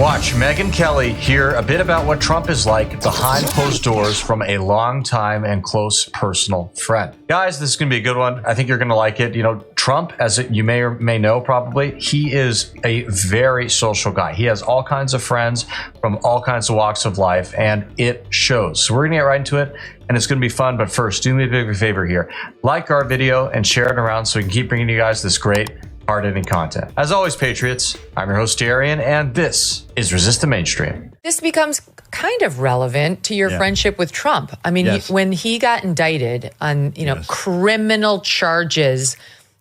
Watch Megyn Kelly hear a bit about what Trump is like behind closed doors from a longtime and close personal friend. Guys, this is going to be a good one. I think you're going to like it. You know, Trump, as you may or may know probably, he is a very social guy. He has all kinds of friends from all kinds of walks of life, and it shows. So we're going to get right into it, and it's going to be fun. But first, do me a big favor here. Like our video and share it around so we can keep bringing you guys this great hard-hitting content. As always, Patriots, I'm your host, Darian, and this is Resist the Mainstream. This becomes kind of relevant to your friendship with Trump. I mean, when he got indicted on, criminal charges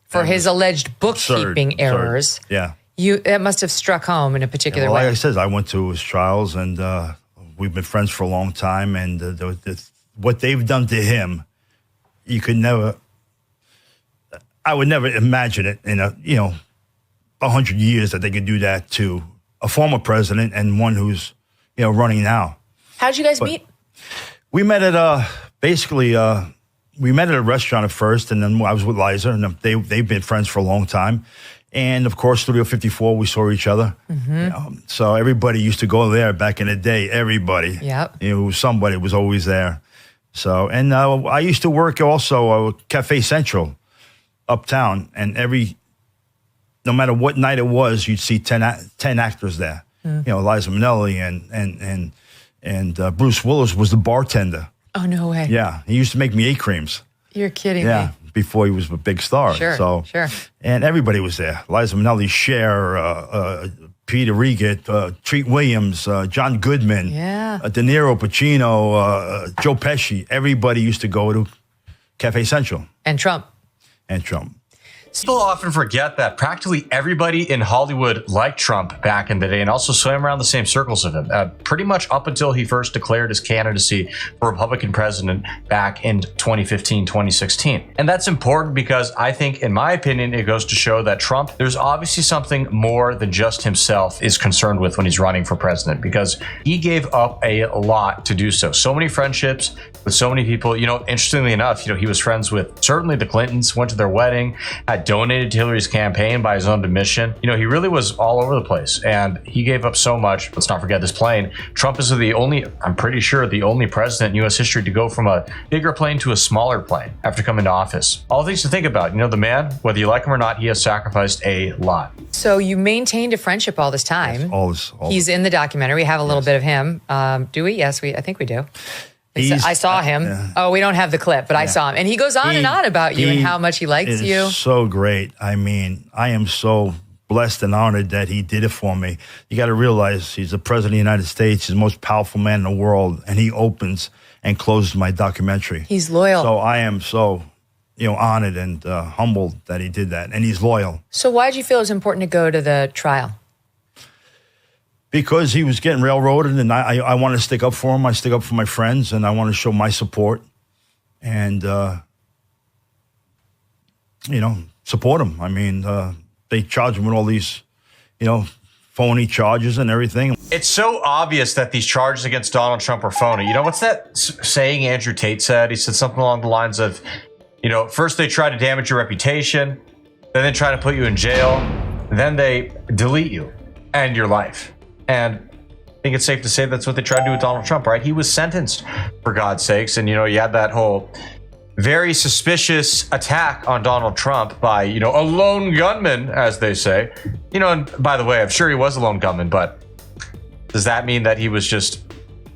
for his alleged bookkeeping errors, that must have struck home in a particular way. Like I said, I went to his trials, and we've been friends for a long time, and what they've done to him, you could never... I would never imagine it in 100 years that they could do that to a former president and one who's, running now. How'd you guys meet? We met at we met at a restaurant at first, and then I was with Liza, and they've been friends for a long time. And of course, Studio 54, we saw each other. Mm-hmm. So everybody used to go there back in the day. Everybody, somebody was always there. So, and I used to work also at Cafe Central uptown, and no matter what night it was, you'd see 10 actors there. Liza Minnelli and Bruce Willis was the bartender. Oh, no way. Yeah, he used to make me 8 creams. You're kidding me. Before he was a big star. Sure. And everybody was there. Liza Minnelli, Cher, Peter Riegert, Treat Williams, John Goodman, De Niro, Pacino, Joe Pesci. Everybody used to go to Cafe Central. And Trump. People often forget that practically everybody in Hollywood liked Trump back in the day and also swam around the same circles of him, pretty much up until he first declared his candidacy for Republican president back in 2015, 2016. And that's important because I think, in my opinion, it goes to show that Trump, there's obviously something more than just himself is concerned with when he's running for president, because he gave up a lot to do so. So many friendships with so many people. Interestingly enough, he was friends with certainly the Clintons, went to their wedding, had donated to Hillary's campaign by his own admission. He really was all over the place, and he gave up so much. Let's not forget this plane. Trump is I'm pretty sure, the only president in U.S. history to go from a bigger plane to a smaller plane after coming to office. All things to think about. The man, whether you like him or not, he has sacrificed a lot. So you maintained a friendship all this time. Yes, all He's in the documentary. We have a little bit of him. Do we? Yes, I think we do. I saw him. We don't have the clip, but I saw him. And he goes on and on about you and how much he likes you. So great. I mean, I am so blessed and honored that he did it for me. You got to realize he's the president of the United States. He's the most powerful man in the world. And he opens and closes my documentary. He's loyal. So I am so, honored and humbled that he did that. And he's loyal. So why did you feel it was important to go to the trial? Because he was getting railroaded, and I want to stick up for him. I stick up for my friends, and I want to show my support and, support him. I mean, they charge him with all these, phony charges and everything. It's so obvious that these charges against Donald Trump are phony. What's that saying Andrew Tate said? He said something along the lines of, first they try to damage your reputation, then they try to put you in jail, then they delete you and your life. And I think it's safe to say that's what they tried to do with Donald Trump, right? He was sentenced, for God's sakes. And, you had that whole very suspicious attack on Donald Trump by, a lone gunman, as they say. And by the way, I'm sure he was a lone gunman, but does that mean that he was just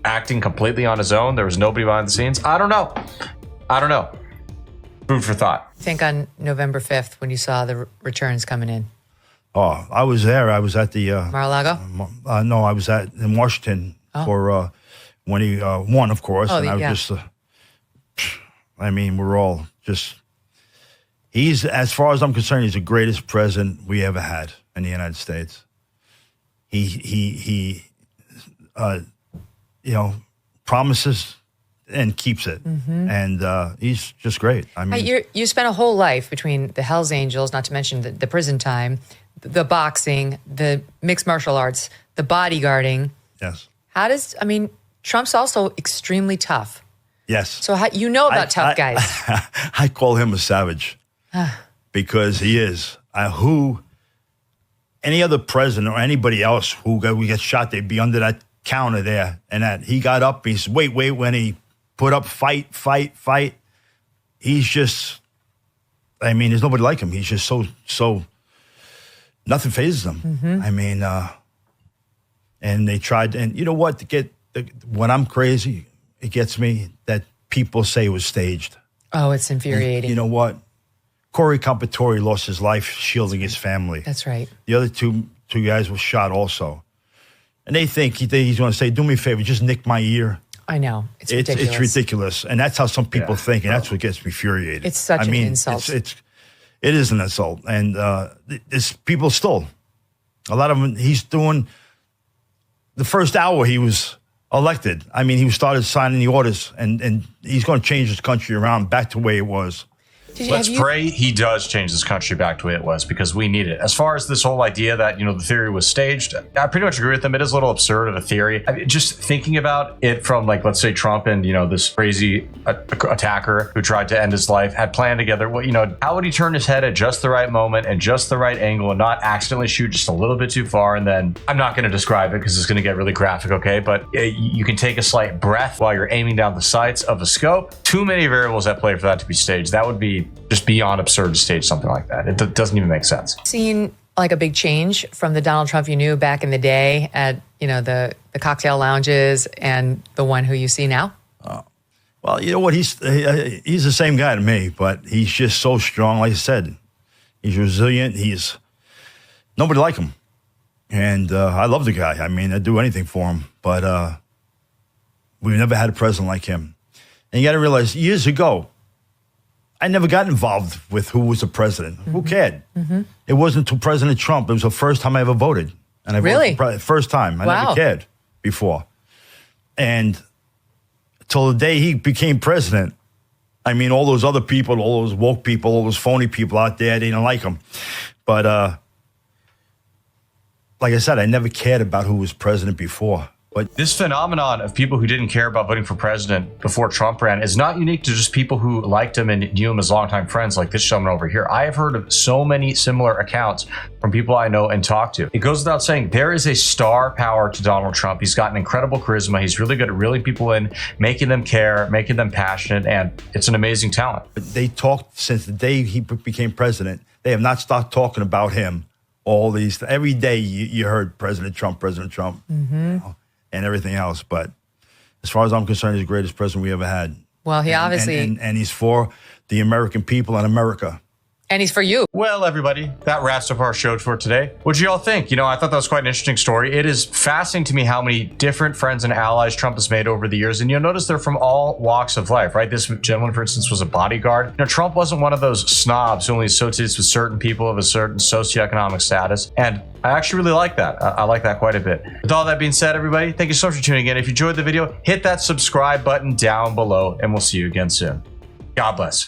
acting completely on his own? There was nobody behind the scenes? I don't know. Food for thought. I think on November 5th when you saw the returns coming in. Oh, I was there. I was at the... Mar-a-Lago? No, I was in Washington for when he won, of course. Oh, and I was just... we're all just... He's, as far as I'm concerned, he's the greatest president we ever had in the United States. He promises and keeps it. Mm-hmm. And he's just great. You spent a whole life between the Hells Angels, not to mention the prison time, the boxing, the mixed martial arts, the bodyguarding. Yes. Trump's also extremely tough. Yes. So about tough guys. I call him a savage because he is. any other president or anybody else who gets shot, they'd be under that counter there. And that he got up, he said, wait, when he put up fight. He's just, I mean, there's nobody like him. He's just so, nothing phases him. Mm-hmm. I mean, and they tried, and you know what, when I'm crazy, it gets me that people say it was staged. Oh, it's infuriating. And you know what? Corey Compatore lost his life shielding his family. That's right. The other two guys were shot also. And they think he's going to say, do me a favor, just nick my ear. I know. It's ridiculous. It's ridiculous. And that's how some people think, and that's what gets me infuriated. It's such an insult. It is an insult. And there's people still, a lot of them, he's doing, the first hour he was elected, I mean, he started signing the orders, and he's going to change this country around back to the way it was. Let's pray he does change this country back to the way it was, because we need it. As far as this whole idea that, the theory was staged, I pretty much agree with them. It is a little absurd of a theory. I mean, just thinking about it from, like, let's say Trump and, this crazy attacker who tried to end his life had planned together, how would he turn his head at just the right moment and just the right angle and not accidentally shoot just a little bit too far? And then, I'm not going to describe it because it's going to get really graphic, okay? But you can take a slight breath while you're aiming down the sights of a scope. Too many variables at play for that to be staged. That would be just beyond absurd to stage something like that. It doesn't even make sense. Seen like a big change from the Donald Trump you knew back in the day at, the cocktail lounges and the one who you see now? Well, you know what? He's the same guy to me, but he's just so strong. Like I said, he's resilient. Nobody like him. And I love the guy. I mean, I'd do anything for him. But we've never had a president like him. And you got to realize, years ago, I never got involved with who was the president. Mm-hmm. Who cared? Mm-hmm. It wasn't until President Trump. It was the first time I ever voted. And I voted first time. I never cared before. And till the day he became president, I mean, all those other people, all those woke people, all those phony people out there, they didn't like him. But like I said, I never cared about who was president before. But this phenomenon of people who didn't care about voting for president before Trump ran is not unique to just people who liked him and knew him as longtime friends like this gentleman over here. I have heard of so many similar accounts from people I know and talk to. It goes without saying, there is a star power to Donald Trump. He's got an incredible charisma. He's really good at reeling people in, making them care, making them passionate, and it's an amazing talent. They talked since the day he became president. They have not stopped talking about him. Every day you heard President Trump, mm-hmm. And everything else. But as far as I'm concerned, he's the greatest president we ever had. Well, he obviously... And he's for the American people and America. And he's for you. Well, everybody, that wraps up our show for today. What'd you all think? I thought that was quite an interesting story. It is fascinating to me how many different friends and allies Trump has made over the years. And you'll notice they're from all walks of life, right? This gentleman, for instance, was a bodyguard. Trump wasn't one of those snobs who only associates with certain people of a certain socioeconomic status. And I actually really like that. I like that quite a bit. With all that being said, everybody, thank you so much for tuning in. If you enjoyed the video, hit that subscribe button down below, and we'll see you again soon. God bless.